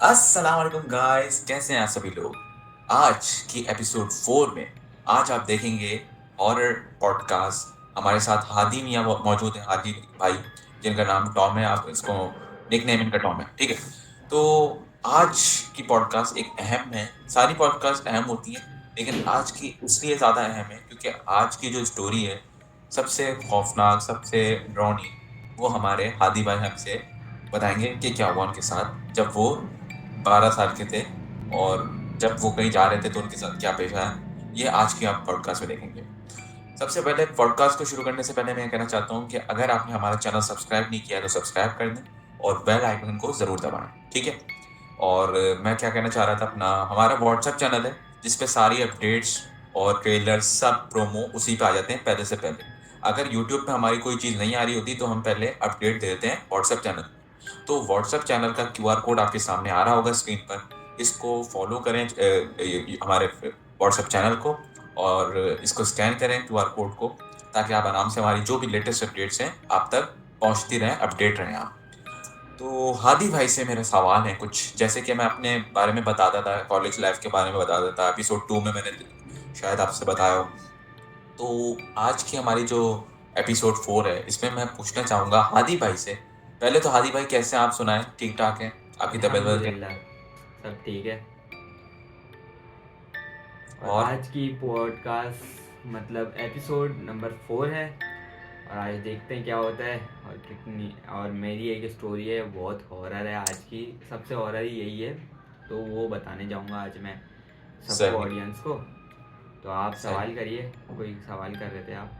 अस्सलाम वालेकुम गाइस, कैसे हैं आप सभी लोग। आज की एपिसोड 4 में आज आप देखेंगे हॉरर पॉडकास्ट। हमारे साथ हादी मियाँ मौजूद हैं, हादी भाई, जिनका नाम टॉम है। आप इसको निकनेम इनका टॉम है, ठीक है। तो आज की पॉडकास्ट एक अहम है। सारी पॉडकास्ट अहम होती हैं, लेकिन आज की इसलिए ज़्यादा अहम है क्योंकि आज की जो स्टोरी है सबसे खौफनाक, सबसे डरावनी, वो हमारे हादी भाई हमसे बताएंगे कि क्या हुआ उनके साथ जब वो 12 साल के थे, और जब वो कहीं जा रहे थे तो उनके साथ क्या पेश आया। ये आज की आप पॉडकास्ट में देखेंगे। सबसे पहले पॉडकास्ट को शुरू करने से पहले मैं कहना चाहता हूँ कि अगर आपने हमारा चैनल सब्सक्राइब नहीं किया है तो सब्सक्राइब कर दें और बेल आइकन को ज़रूर दबाएं, ठीक है। और मैं क्या कहना चाह रहा था, अपना हमारा व्हाट्सएप चैनल है जिसपे सारी अपडेट्स और ट्रेलर सब प्रोमो उसी पे आ जाते हैं पहले से पहले। अगर यूट्यूब पे हमारी कोई चीज़ नहीं आ रही होती तो हम पहले अपडेट दे देते हैं व्हाट्सएप चैनल। तो व्हाट्सएप चैनल का क्यूआर कोड आपके सामने आ रहा होगा स्क्रीन पर। इसको फॉलो करें, हमारे व्हाट्सएप चैनल को, और इसको स्कैन करें क्यूआर कोड को, ताकि आप आराम से हमारी जो भी लेटेस्ट अपडेट्स हैं आप तक पहुंचती रहें, अपडेट रहें आप। तो हादी भाई से मेरे सवाल हैं कुछ, जैसे कि मैं अपने बारे में बताता था, कॉलेज लाइफ के बारे में बताता था। एपिसोड 2 में मैंने शायद आपसे बताया हो। तो आज की हमारी जो एपिसोड 4 है, इसमें मैं पूछना चाहूंगा हादी भाई से। पहले तो हादी भाई, कैसे हैं आप? सुनाएं, ठीक ठाक हैं? आपकी तबीयत वगैरह अल्हम्दुलिल्लाह सब ठीक है। और और आज की पॉडकास्ट मतलब एपिसोड नंबर 4 है। और आज देखते हैं क्या होता है और कितनी। और मेरी एक स्टोरी है, बहुत हॉरर है। आज की सबसे हॉरर ही यही है, तो वो बताने जाऊंगा आज मैं सबको, सही ऑडियंस को। तो आप सही। सवाल करिए, कोई सवाल कर रहे थे आप?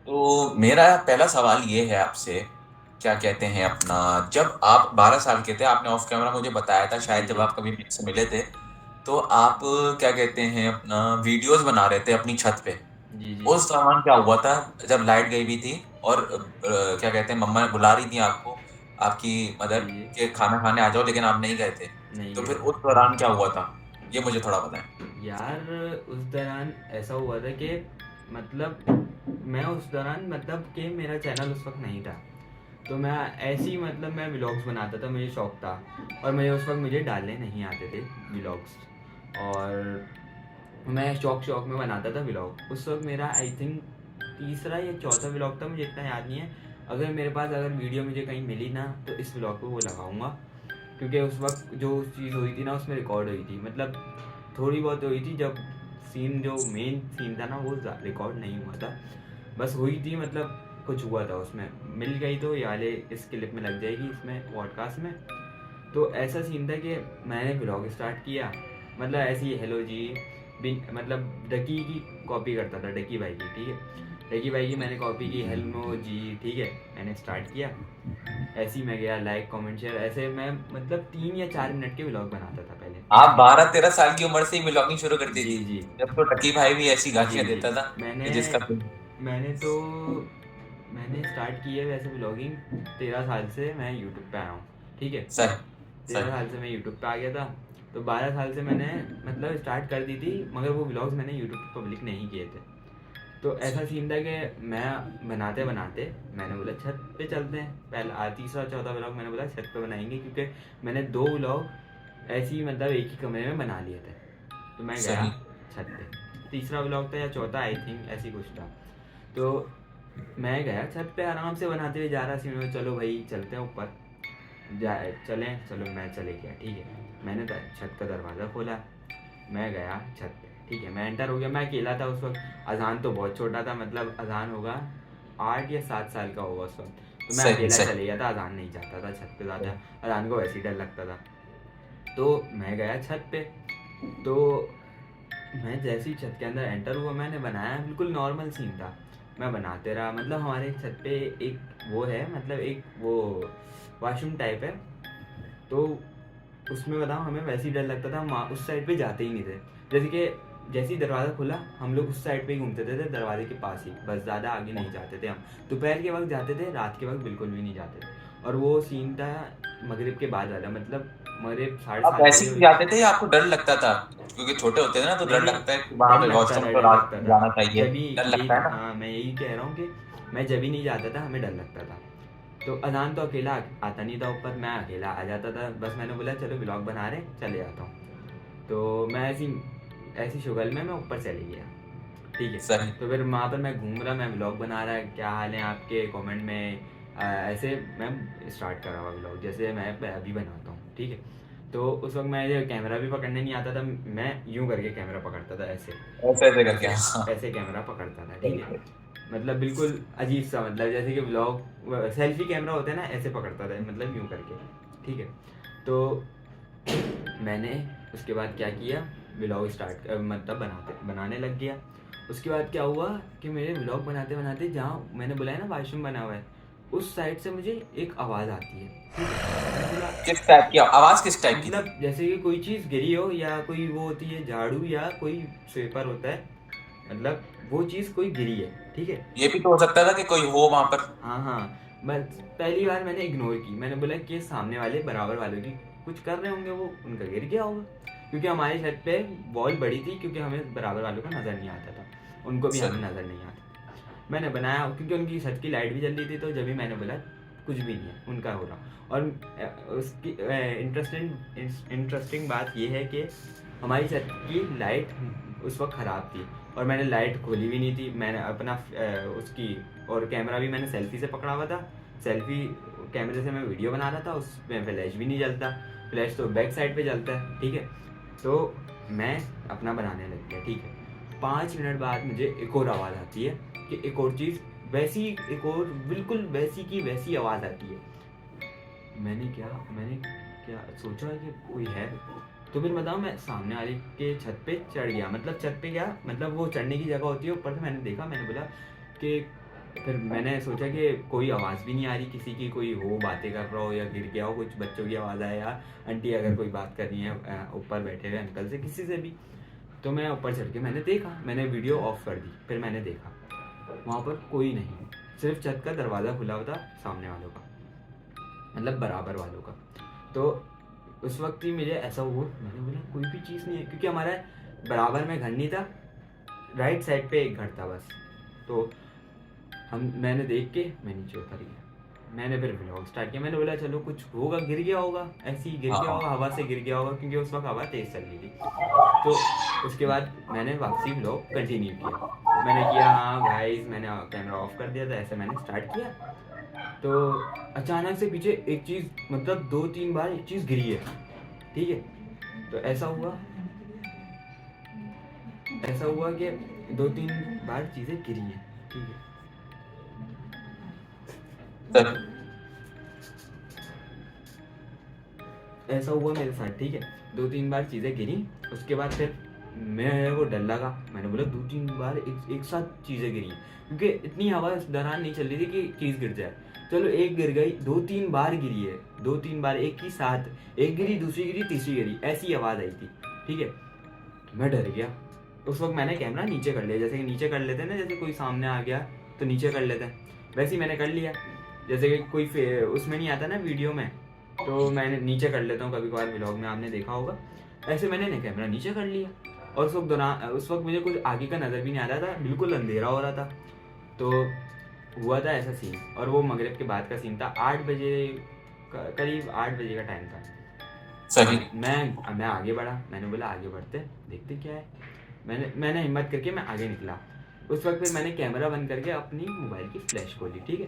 तो मेरा पहला सवाल ये है आपसे, क्या कहते हैं अपना, जब आप 12 साल के थे, आपने ऑफ कैमरा मुझे बताया था शायद, जी जब जी आप कभी मुझसे मिले थे, तो आप क्या कहते हैं अपना वीडियोस बना रहे थे अपनी छत पे। जी जी उस दौरान क्या हुआ था जब लाइट गई हुई थी, और क्या कहते हैं मम्मा बुला रही थी आपको, आपकी मदर, जी जी। के खाना खाने आ जाओ, लेकिन आप नहीं गए थे। नहीं तो गए फिर उस थे दौरान क्या हुआ था, ये मुझे थोड़ा बताएं। यार। उस दौरान ऐसा हुआ था कि मतलब मैं उस दौरान मतलब कि मेरा चैनल उस वक्त नहीं था। तो मैं ऐसे ही मतलब मैं व्लॉग्स बनाता था, मुझे शौक था। और मुझे उस वक्त मुझे डालने नहीं आते थे व्लॉग्स। और मैं शौक शौक में बनाता था व्लॉग। उस वक्त मेरा आई थिंक तीसरा या चौथा व्लॉग था, मुझे इतना याद नहीं है। अगर मेरे पास अगर वीडियो मुझे कहीं मिली ना, तो इस व्लॉग को वो लगाऊंगा। क्योंकि उस वक्त जो चीज़ हुई थी ना, उसमें रिकॉर्ड हुई थी, मतलब थोड़ी बहुत हुई थी। जब सीन जो मेन सीन था ना, वो रिकॉर्ड नहीं हुआ था, बस हुई थी। मतलब कुछ हुआ था उसमें, मिल गई तो ये वाले इस क्लिप में लग जाएगी, इसमें पॉडकास्ट में। तो ऐसा सीन था कि मैंने ब्लॉग स्टार्ट किया, मतलब ऐसी हेलो जी, मतलब डकी की कॉपी करता था, डकी भाई की, ठीक है। डकी भाई की मैंने कॉपी की, हेलो जी, ठीक है। मैंने स्टार्ट किया, ऐसे ही मैं गया, लाइक कमेंट शेयर, ऐसे मैं मतलब 3 या 4 मिनट के व्लॉग बनाता था पहले। आप 12-13 साल की उम्र से ही व्लॉगिंग शुरू कर दी जी थी? जी जब तो टकी भाई भी ऐसी जी गालियां जी। देता था मैंने कि जिसका मैंने तो मैंने स्टार्ट की है वैसे व्लॉगिंग 13 साल से मैं यूट्यूब पे आया हूँ, ठीक है। सही 13 साल से मैं यूट्यूब पे आ गया था। तो 12 साल से मैंने मतलब स्टार्ट कर दी थी, मगर वो व्लॉग्स मैंने यूट्यूब पे पब्लिक नहीं किए थे। तो ऐसा सही। सीन था कि मैं बनाते बनाते मैंने बोला छत पे चलते हैं। पहला तीसरा चौथा व्लॉग मैंने बोला छत पे बनाएंगे, क्योंकि मैंने 2 व्लॉग ऐसे ही मतलब एक ही कमरे में बना लिए थे। तो मैं गया सही। छत पे, तीसरा व्लॉग था या चौथा आई थिंक, ऐसी कुछ था। तो मैं गया छत पे, आराम से बनाते हुए जा रहा सीन में, चलो भाई चलते हैं ऊपर, जाए चलें, चलो मैं चले गया, ठीक है। मैंने छत का दरवाज़ा खोला, मैं गया छत पे, ठीक है। मैं एंटर हो गया, मैं अकेला था उस वक्त। अजान तो बहुत छोटा था, मतलब अजान होगा 8 या 7 साल का होगा उस वक्त। तो मैं सही। अकेला सही। चले गया था, अजान नहीं चाहता था छत पे ज़्यादा, अजान को वैसे ही डर लगता था। तो मैं गया छत पे। तो मैं जैसे ही छत के अंदर एंटर हुआ, मैंने बनाया, बिल्कुल नॉर्मल सीन था। मैं बनाते रहा, मतलब हमारे छत पे एक वो है, मतलब एक वो वॉशरूम टाइप है। तो उसमें बताऊँ, हमें वैसे ही डर लगता था, हम उस साइड पे जाते ही नहीं थे। जैसे कि जैसे ही दरवाज़ा खुला, हम लोग उस साइड पे ही घूमते थे दरवाजे के पास ही, बस ज़्यादा आगे नहीं जाते थे हम। दोपहर के वक्त जाते थे, रात के वक्त बिल्कुल भी नहीं जाते थे। और वो सीन था मगरिब के बाद वाला, मतलब मगरिब साढ़े आप सात ऐसे बजे ही जाते थे या आपको डर लगता था? क्योंकि छोटे होते थे ना, तो नहीं डर नहीं, लगता है कि वहां डर पे लगता वॉशरूम था, तो डर रात लगता में था। जाना चाहिए। जब भी डर यही, लगता है ना। हाँ मैं यही कह रहा हूँ कि मैं जब भी नहीं जाता था, हमें डर लगता था। तो अजान तो अकेला आता नहीं था ऊपर, मैं अकेला आ जाता था। बस मैंने बोला चलो व्लॉग बना रहे, चले जाता हूँ। तो मैं ऐसी शुगल में मैं ऊपर चले गया, ठीक है। सही। तो फिर वहाँ पर मैं घूम रहा, मैं व्लॉग बना रहा, क्या हाल है आपके, कमेंट में ऐसे मैं स्टार्ट कर रहा हूँ व्लॉग, जैसे मैं अभी बनाता हूँ, ठीक है। तो उस वक्त मैं ये कैमरा भी पकड़ने नहीं आता था, मैं यूं करके कैमरा पकड़ता था, ऐसे ऐसे ऐसे करके, हाँ। ऐसे कैमरा पकड़ता था, ठीक सही, है। सही। मतलब बिल्कुल अजीब सा, मतलब जैसे कि व्लॉग सेल्फी कैमरा होता है ना, ऐसे पकड़ता था, मतलब यूं करके, ठीक है। तो मैंने उसके बाद क्या किया, व्लॉग स्टार्ट मतलब बनाने लग गया। उसके बाद क्या हुआ कि मेरे व्लॉग बनाते बनाते, जहाँ मैंने बुलाया ना वाशरूम बना हुआ है, उस साइड से मुझे एक आवाज़ आती है, ठीक है। मैंने बोला किस टाइप की आवाज, किस टाइप की थी? मतलब जैसे कि कोई चीज़ गिरी हो, या कोई वो होती है झाड़ू, या कोई स्वेपर होता है, मतलब वो चीज़ कोई गिरी है, ठीक है। ये भी तो हो सकता था कि कोई हो वहां पर। हाँ हाँ। बस पहली बार मैंने इग्नोर की, मैंने बोला कि सामने वाले बराबर वालों की कुछ कर रहे होंगे, वो उनका गिर गया होगा, क्योंकि हमारी छत पे वॉल बड़ी थी, क्योंकि हमें बराबर वालों का नज़र नहीं आता था, उनको भी हमें सही। नज़र नहीं आता। मैंने बनाया, क्योंकि उनकी छत की लाइट भी जल रही थी, तो जब भी मैंने बोला कुछ भी नहीं है, उनका हो रहा। और उसकी इंटरेस्टिंग बात ये है कि हमारी छत की लाइट उस वक्त ख़राब थी, और मैंने लाइट खोली भी नहीं थी, मैंने अपना उसकी, और कैमरा भी मैंने सेल्फी से पकड़ा हुआ था, सेल्फी कैमरे से मैं वीडियो बना रहा था, उसमें फ्लैश भी नहीं जलता, फ्लैश तो बैक साइड पे जलता है, ठीक है। तो मैं अपना बनाने लग गया, ठीक है। 5 मिनट बाद मुझे एक और आवाज़ आती है कि एक और चीज़ वैसी, एक और बिल्कुल वैसी की वैसी आवाज़ आती है। मैंने क्या सोचा कि कोई है। तो फिर बताओ, मैं सामने वाले के छत पे चढ़ गया, मतलब छत पे क्या, मतलब वो चढ़ने की जगह होती है ऊपर से, मैंने देखा, मैंने बोला कि, फिर मैंने सोचा कि कोई आवाज़ भी नहीं आ रही किसी की, कोई हो बातें कर रहा हो या गिर गया हो, कुछ बच्चों की आवाज़ आए, या आंटी अगर कोई बात कर रही है ऊपर बैठे हुए अंकल से, किसी से भी। तो मैं ऊपर चढ़ के मैंने देखा, मैंने वीडियो ऑफ कर दी, फिर मैंने देखा वहाँ पर कोई नहीं, सिर्फ छत का दरवाज़ा खुला हुआ था सामने वालों का, मतलब बराबर वालों का। तो उस वक्त ही मुझे ऐसा हुआ, मैंने बोला कोई भी चीज़ नहीं है, क्योंकि हमारा बराबर में घर नहीं था, राइट साइड पे एक घर था बस। तो मैंने देख के मैं नीचे उतर गया, मैंने फिर व्लॉग स्टार्ट किया। मैंने बोला चलो कुछ होगा, गिर गया होगा, ऐसे ही गिर हाँ, गया हाँ। होगा, हवा से गिर गया होगा, क्योंकि उस वक्त हवा तेज़ चल रही थी। तो उसके बाद मैंने वापसी व्लॉग कंटिन्यू किया, मैंने किया, हाँ गाइस मैंने कैमरा ऑफ कर दिया था, ऐसे मैंने स्टार्ट किया। तो अचानक से पीछे एक चीज़, मतलब 2-3 बार एक चीज़ गिरी है, ठीक है। तो ऐसा हुआ कि 2-3 बार चीज़ें गिरी हैं, ठीक है। सही। ऐसा हुआ मेरे साथ, ठीक है। 2-3 बार चीज़ें गिरी, उसके बाद फिर मैं वो डर लगा, मैंने बोला 2-3 बार एक साथ चीज़ें गिरी, क्योंकि इतनी हवा इस दौरान नहीं चल रही थी कि चीज़ गिर जाए। चलो एक गिर गई, 2-3 बार गिरी है, 2-3 बार एक ही साथ, एक गिरी, दूसरी गिरी, तीसरी गिरी, ऐसी आवाज़ आई थी, ठीक है। मैं डर गया। उस वक्त मैंने कैमरा नीचे कर लिया, जैसे कि नीचे कर लेते हैं ना, जैसे कोई सामने आ गया तो नीचे कर लेते हैं, वैसे ही मैंने कर लिया। जैसे कि कोई उसमें नहीं आता ना वीडियो में, तो मैंने नीचे कर लेता हूँ, कभी कभार व्लॉग में आपने देखा होगा, ऐसे मैंने कैमरा नीचे कर लिया। और उस वक्त मुझे कुछ आगे का नज़र भी नहीं आ रहा था, बिल्कुल अंधेरा हो रहा था। तो हुआ था ऐसा सीन, और वो मगरिब के बाद का सीन था, 8 बजे, करीब 8 बजे का टाइम था। सही। मैं आगे बढ़ा, मैंने बोला आगे बढ़ते देखते क्या है। मैंने हिम्मत करके मैं आगे निकला। उस वक्त फिर मैंने कैमरा बंद करके अपनी मोबाइल की फ्लैश खोली, ठीक है,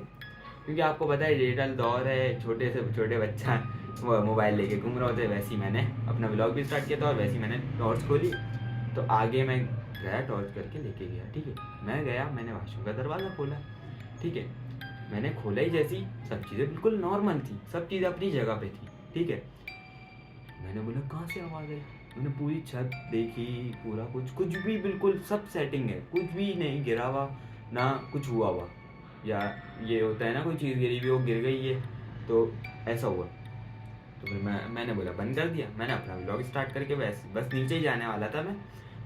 क्योंकि आपको पता है डिजिटल दौर है, छोटे से छोटे बच्चा वो मोबाइल लेके घूम रहे होते हैं, वैसे ही मैंने अपना व्लॉग भी स्टार्ट किया था, और वैसे ही मैंने टॉर्च खोली। तो आगे मैं गया, टॉर्च करके लेके गया, ठीक है। मैं गया, मैंने वाशरूम का दरवाज़ा खोला, ठीक है। मैंने खोला ही जैसी, सब चीज़ें बिल्कुल नॉर्मल थी, सब चीज़ें अपनी जगह पे थी, ठीक है। मैंने बोला कहाँ से आवाज़ आई, मैंने पूरी छत देखी, पूरा कुछ भी बिल्कुल सब सेटिंग है, कुछ भी नहीं गिरा हुआ, ना कुछ हुआ हुआ, या ये होता है ना कोई चीज़ गिरी हुई वो गिर गई है, तो ऐसा हुआ। तो फिर मैंने बोला बंद कर दिया, मैंने अपना व्लॉग स्टार्ट करके बस नीचे ही जाने वाला था।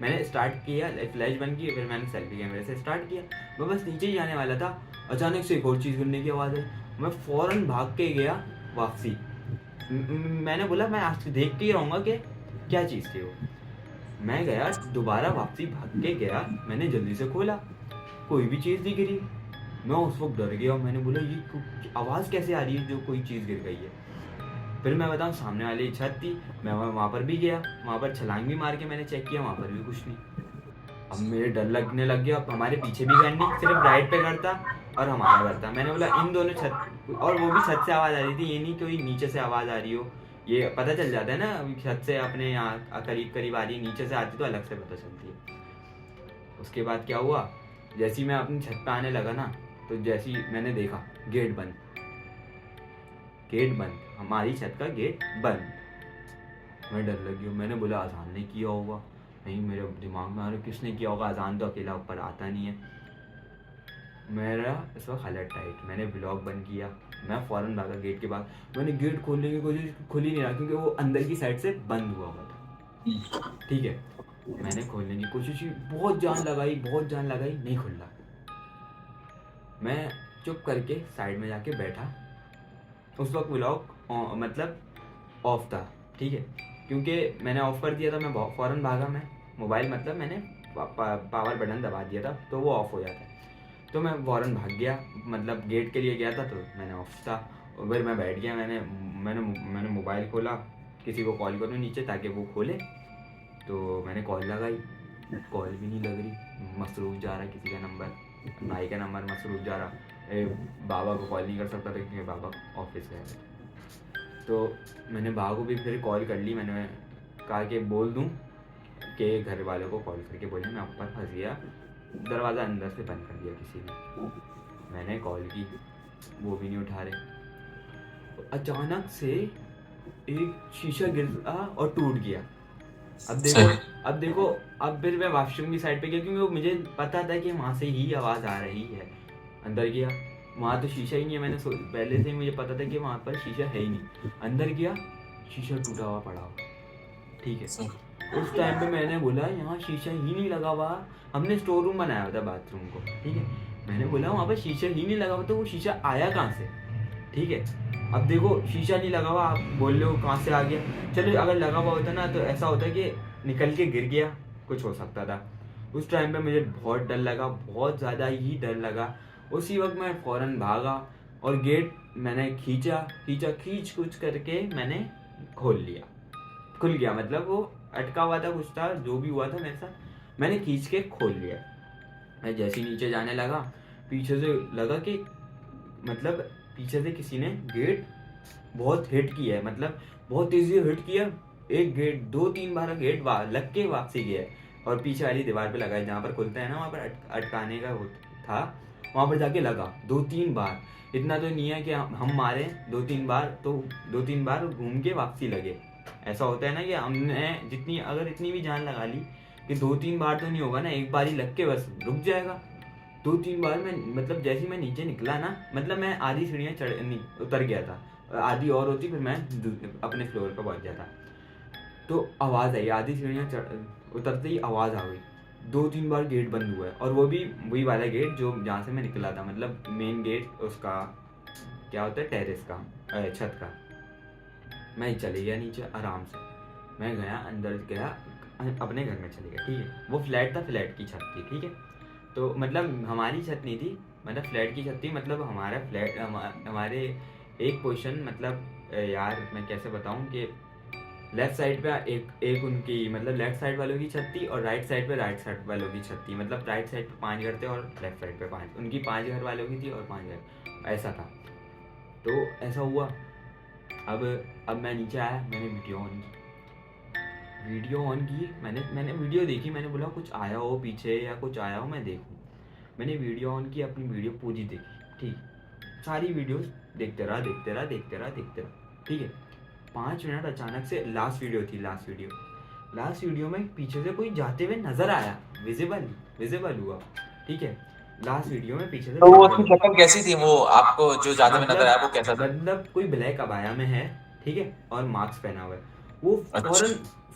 मैंने स्टार्ट किया, फ्लैश बंद की, फिर मैंने सेल्फी कैमरे से स्टार्ट किया, मैं बस नीचे ही जाने वाला था। अचानक से एक और चीज़ गिरने की आवाज़ आई, मैं फ़ौरन भाग के गया वापसी। मैंने बोला मैं आज देख के ही रहूँगा कि क्या चीज़ थी वो। मैं गया दोबारा वापसी, भाग के गया, मैंने जल्दी से खोला, कोई भी चीज़ नहीं गिरी। मैं उस वक्त डर गया, मैंने बोला ये आवाज़ कैसे आ रही है जो कोई चीज़ गिर गई है। फिर मैं बताऊँ, सामने वाली छत थी, मैं वहाँ पर भी गया, वहाँ पर छलांग भी मार के मैंने चेक किया, वहाँ पर भी कुछ नहीं। अब मेरे डर लगने लग गया, अब हमारे पीछे भी घर नहीं, सिर्फ राइट पे घर था और हमारा घर था। मैंने बोला इन दोनों छत, और वो भी छत से आवाज़ आ रही थी, ये नहीं कोई नीचे से आवाज़ आ रही हो, ये पता चल जाता है ना, अभी छत से अपने यहाँ करीब करीब आ रही है, नीचे से आती तो अलग से पता चलती है। उसके बाद क्या हुआ, जैसे ही मैं अपनी छत पे आने लगा ना, तो जैसे ही मैंने देखा गेट बंद, गेट बंद, हमारी छत का गेट बंद। मैं डर लग गया, मैंने बोला अजान ने किया होगा, नहीं मेरे दिमाग में आ रहा किसने किया होगा, अजान तो अकेला ऊपर आता नहीं है। मेरा इस वक्त हालत टाइट, मैंने ब्लॉग बंद किया, मैं फ़ौरन भागा गेट के बाद। मैंने गेट खोलने की कोशिश, खुल ही नहीं रहा क्योंकि वो अंदर की साइड से बंद हुआ हुआ था। ठीक है, मैंने खोलने की कोशिश की, बहुत जान लगाई, बहुत जान लगाई, नहीं खुल रहा। मैं चुप करके साइड में जाके बैठा। उस वक्त व्लॉग मतलब ऑफ था, ठीक है, क्योंकि मैंने ऑफ कर दिया था, मैं फ़ौरन भागा, मैं मोबाइल मतलब मैंने पावर बटन दबा दिया था तो वो ऑफ हो जाता है। तो मैं फ़ौरन भाग गया, मतलब गेट के लिए गया था, तो मैंने ऑफ था, और फिर मैं बैठ गया। मैंने मैंने मैंने मोबाइल खोला, किसी को कॉल करूँ नीचे ताकि वो खोले, तो मैंने कॉल लगाई, कॉल भी नहीं लग रही, मसरूफ़ जा रहा किसी का नंबर, भाई का नंबर मसरूफ़ जा रहा। बाबा को कॉल नहीं कर सकता था क्योंकि बाबा ऑफिस गए थे। तो मैंने बाबा को भी फिर कॉल कर ली, मैंने कहा कि बोल दूं कि घर वालों को कॉल करके बोले मैं ऊपर फंस गया, दरवाज़ा अंदर से बंद कर दिया किसी ने। मैंने कॉल की, वो भी नहीं उठा रहे। अचानक से एक शीशा गिरा और टूट गया। अब देखो, अब फिर मैं वॉशरूम की साइड पे गया क्योंकि मुझे पता था कि वहाँ से ही आवाज़ आ रही है। अंदर गया, वहाँ तो शीशा ही नहीं है, मैंने पहले से ही मुझे पता था कि वहाँ पर शीशा है ही नहीं। अंदर गया, शीशा टूटा हुआ पड़ा हुआ, ठीक है। उस टाइम पे मैंने बोला यहाँ शीशा ही नहीं लगा हुआ, हमने स्टोर रूम बनाया हुआ था बाथरूम को, ठीक है। मैंने बोला वहाँ पर शीशा ही नहीं लगा हुआ, तो वो शीशा आया कहाँ से, ठीक है। अब देखो शीशा नहीं लगा हुआ, आप बोल रहे हो कहाँ से आ गया, चलो अगर लगा हुआ होता ना तो ऐसा होता कि निकल के गिर गया, कुछ हो सकता था। उस टाइम पे मुझे बहुत डर लगा, बहुत ज़्यादा ही डर लगा। उसी वक्त मैं फ़ौरन भागा और गेट मैंने खींच कुछ करके मैंने खोल लिया, खुल गया, मतलब वो अटका हुआ था, कुछ था, जो भी हुआ था मेरे साथ, मैंने खींच के खोल लिया। मैं जैसे ही नीचे जाने लगा, पीछे से लगा कि मतलब पीछे से किसी ने गेट बहुत हिट किया है, मतलब बहुत तेजी से हिट किया। एक गेट 2-3 बार गेट लग के वापसी गया और पीछे वाली दीवार पे लगा है जहाँ पर खुलता है ना, वहाँ पर अटकाने का था, वहाँ पर जाके लगा 2-3 बार। इतना तो नहीं है कि हम मारे 2-3 बार, तो 2-3 बार घूम के वापसी लगे। ऐसा होता है ना कि हमने जितनी अगर इतनी भी जान लगा ली कि 2-3 बार तो नहीं होगा ना, एक बार ही लग के बस रुक जाएगा। 2-3 बार मैं मतलब जैसे ही मैं नीचे निकला ना, मतलब मैं आधी सीढ़ियाँ उतर गया था, आधी और होती फिर मैं अपने फ्लोर पर पहुंच जाता। तो आवाज़ आई, आधी सीढ़ियाँ उतरते ही आवाज़ आ गई। 2-3 बार गेट बंद हुआ है, और वो भी वही वाला गेट जो जहाँ से मैं निकला था, मतलब मेन गेट उसका क्या होता है, टेरेस का, छत का। मैं चले गया नीचे आराम से, मैं गया अंदर गया, अपने घर में चले गया, ठीक है। वो फ्लैट था, फ्लैट की छत थी, ठीक है। तो मतलब हमारी छत नहीं थी, मतलब फ्लैट की छत थी, मतलब हमारा फ्लैट हमारे एक पोर्शन, मतलब यार मैं कैसे बताऊं कि लेफ्ट साइड पे एक उनकी मतलब लेफ्ट साइड वालों की छत थी, और राइट साइड पे राइट साइड वालों की छत थी, मतलब राइट साइड पे 5 घर थे और लेफ्ट साइड पे 5, उनकी 5 घर वालों की थी और 5 घर, ऐसा था। तो ऐसा हुआ। अब मैं नीचे आया, मैंने वीडियो ऑन की, मैंने वीडियो देखी, मैंने बोला कुछ आया हो पीछे या कुछ आया हो, मैं देखूँ। मैंने वीडियो ऑन की, अपनी वीडियो पूरी देखी, ठीक, सारी वीडियोस देखते रहा, ठीक है। 5 मिनट अचानक से लास्ट वीडियो में पीछे से कोई जाते हुए नजर आया, विजिबल हुआ, ठीक है। लास्ट वीडियो में पीछे से तो वो उसकी शक्ल कैसी थी, वो आपको जो जाते हुए नजर आया वो कैसा था? मतलब कोई ब्लैक अबाया में है, ठीक है, और मास्क पहना हुआ है। वो अच्छा।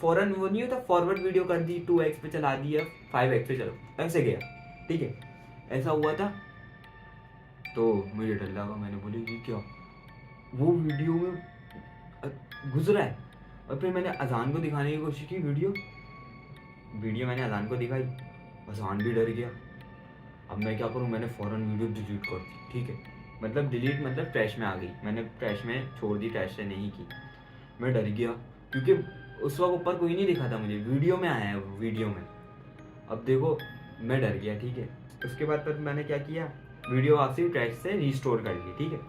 फौरन वो नहीं होता, फॉरवर्ड वीडियो कर दी, 2x पे चला दी, 5x पे चलो, ऐसे गया, ठीक है। ऐसा हुआ था। तो मुझे डर लगा, मैंने बोली ये क्या, वो वीडियो में गुजरा है। और फिर मैंने अजान को दिखाने की कोशिश की, वीडियो मैंने अजान को दिखाई, अजान भी डर गया। अब मैं क्या करूँ, मैंने फ़ौरन वीडियो डिलीट कर दी, ठीक है। मतलब डिलीट मतलब ट्रैश में आ गई, मैंने ट्रैश में छोड़ दी, ट्रैश से नहीं की। मैं डर गया क्योंकि उस वक्त ऊपर कोई नहीं दिखा था मुझे, वीडियो में आया है वो, वीडियो में। अब देखो मैं डर गया, ठीक है। उसके बाद फिर मैंने क्या किया, वीडियो वापसी ट्रैश से रीस्टोर कर ली, ठीक है।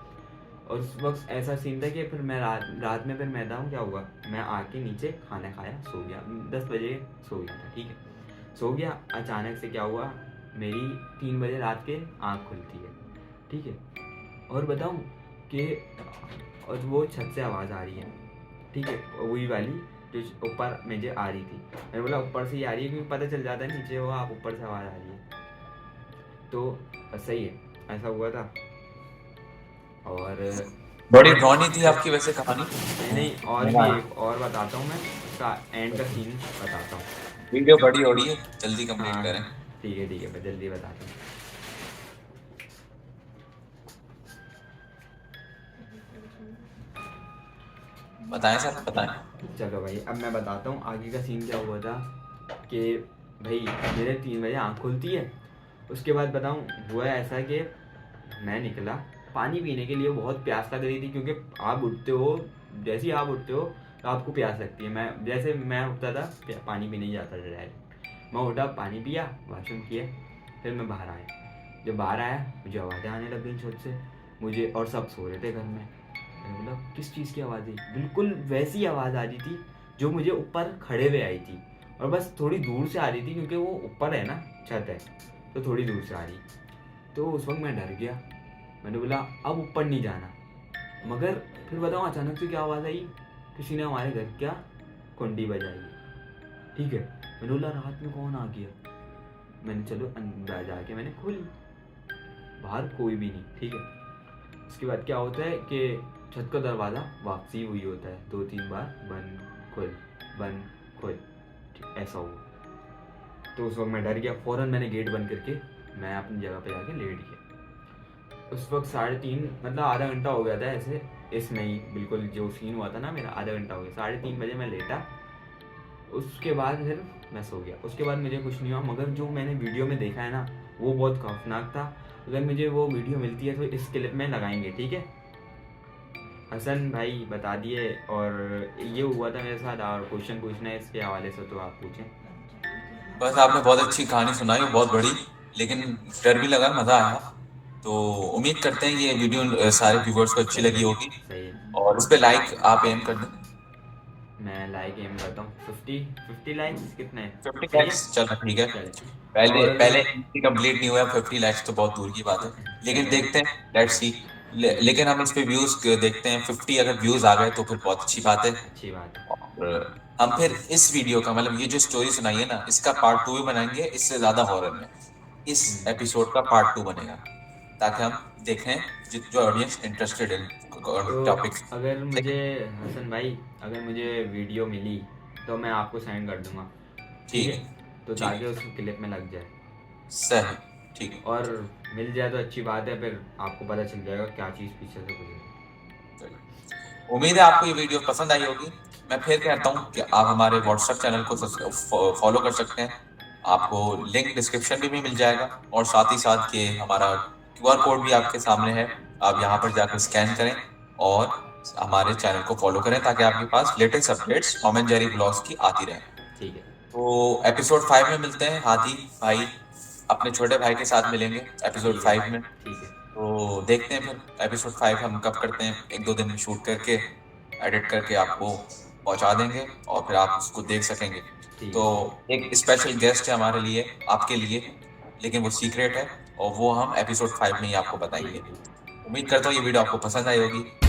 और उस वक्त ऐसा सीन था कि फिर मैं रात में फिर मैं बताऊँ क्या हुआ, मैं आके नीचे खाना खाया, सो गया, 10 बजे सो गया था, ठीक है। सो गया, अचानक से क्या हुआ, मेरी 3 बजे रात के आँख खुलती है, ठीक है। और बताऊँ कि और वो छत से आवाज़ आ रही है, ठीक है, वही वाली जो ऊपर मुझे आ रही थी। मैंने बोला ऊपर से ही आ रही है, क्योंकि पता चल जाता है नीचे हो आप, ऊपर से आवाज़ आ रही है। तो सही है, ऐसा हुआ था। और बड़ी ड्रॉनी थी आपकी वैसे कहानी। नहीं, और मजा भी आया। एक और बताता हूँ मैं, उसका एंड का सीन बताता हूँ। वीडियो बड़ी हो रही है, जल्दी कंप्लीट हाँ करें। ठीक है, मैं जल्दी बताता हूँ। बताएं सर, बताएं। चलो भाई, अब मैं बताता हूँ आगे का सीन क्या हुआ था। कि भाई मेरे 3 बजे आँख खुलती है। उसके बाद बताऊँ हुआ ऐसा कि मैं निकला पानी पीने के लिए, बहुत प्यास लग रही थी, क्योंकि आप उठते हो, जैसे ही आप उठते हो तो आपको प्यास लगती है। मैं उठता था, पानी पीने ही जाता था डायरेक्ट। मैं उठा, पानी पिया, वॉशरूम किया, फिर मैं बाहर आया। जब बाहर आया मुझे आवाज़ें आने लग गई छत से मुझे, और सब सो रहे थे घर में। मैंने बोला किस चीज़ की आवाज़ है, बिल्कुल वैसी आवाज़ आ रही थी जो मुझे ऊपर खड़े हुए आई थी, और बस थोड़ी दूर से आ रही थी, क्योंकि वो ऊपर है ना, छत है, तो थोड़ी दूर से आ रही। तो उस वक्त मैं डर गया, मैंने बोला अब ऊपर नहीं जाना। मगर फिर बताऊँ अचानक से क्या आवाज़ आई, किसी ने हमारे घर क्या कुंडी बजाई, ठीक है। मैंने बोला रात में कौन आ गया। मैंने चलो अंदर जाके मैंने खोली, बाहर कोई भी नहीं, ठीक है। उसके बाद क्या होता है कि छत का दरवाज़ा वापसी हुई होता है 2-3 बार, बंद खुल बंद खुल, ऐसा हुआ। तो उस वक्त मैं डर गया, फ़ौरन मैंने गेट बंद करके मैं अपनी जगह पे जाके लेट गया। उस वक्त 3:30 मतलब आधा घंटा हो गया था ऐसे, इसमें ही बिल्कुल जो सीन हुआ था ना मेरा, आधा घंटा हो गया। 3:30 बजे मैं लेटा, उसके बाद फिर मैं सो गया। उसके बाद मुझे कुछ नहीं हुआ, मगर जो मैंने वीडियो में देखा है ना, वो बहुत खौफनाक था। अगर मुझे वो वीडियो मिलती है तो इस क्लिप में लगाएंगे, ठीक है। हसन भाई बता दिए, और ये हुआ था मेरे साथ, और क्वेश्चन पूछना है इसके हवाले से तो आप पूछें। बस आपने बहुत अच्छी कहानी सुनाई, बहुत बड़ी, लेकिन डर भी लगा, मजा आया। तो उम्मीद करते हैं ये वीडियो सारे व्यूवर्स को अच्छी लगी होगी, सही है। और इस पे लाइक आप एम कर दें। मैं लाइक एम करता हूँ 50 लाइक्स, कितने हैं, 50 सही है। लाइक्स चलो ठीक है। चले, पहले और पहले कंप्लीट नहीं हुआ, 50 लाइक्स तो बहुत दूर की बात है, लेकिन सही है। देखते हैं, लेट्स सी। लेकिन हम इस पे व्यूज देखते हैं, 50 अगर व्यूज आ गए तो फिर बहुत अच्छी बात है। अच्छी बात है। और हम फिर इस वीडियो का मतलब ये जो स्टोरी सुनाई है ना, इसका पार्ट 2 भी बनाएंगे, इससे ज्यादा हॉरर में इस एपिसोड का पार्ट 2 बनेगा, ताकि हम देखें जो ऑडियंस इंटरेस्टेड इन तो टॉपिक्स। अगर मुझे, हसन भाई, अगर मुझे वीडियो मिली तो मैं आपको सेंड कर दूंगा, ठीक ठीक है। है, तो ठीक ताकि है, उसकी क्लिप में लग जाए, सही, ठीक है। और मिल जाए तो अच्छी बात है, फिर आपको पता चल जाएगा क्या चीज़ पीछे से गुजरी। चलिए। उम्मीद है आपको ये वीडियो पसंद आई होगी। मैं फिर कहता हूँ कि आप हमारे व्हाट्सएप चैनल को फॉलो कर सकते हैं, आपको लिंक डिस्क्रिप्शन में भी मिल जाएगा, और साथ ही साथ ये हमारा क्यूआर कोड भी आपके सामने है, आप यहाँ पर जाकर स्कैन करें और हमारे चैनल को फॉलो करें, ताकि आपके पास latest updates Tom and Jerry blogs की आती रहें। ठीक है। तो एपिसोड 5 में मिलते हैं, हादी भाई अपने छोटे भाई के साथ मिलेंगे एपिसोड ठीक 5 है। में। ठीक है। तो देखते हैं फिर एपिसोड 5 हम कब करते हैं, 1-2 दिन में शूट करके एडिट करके आपको पहुंचा देंगे, और फिर आप उसको देख सकेंगे। ठीक तो है। एक स्पेशल गेस्ट है हमारे लिए, आपके लिए, लेकिन वो सीक्रेट है, और वो हम एपिसोड 5 में ही आपको ठीक बताएंगे। है। उम्मीद करता हूँ ये वीडियो आपको पसंद आई होगी।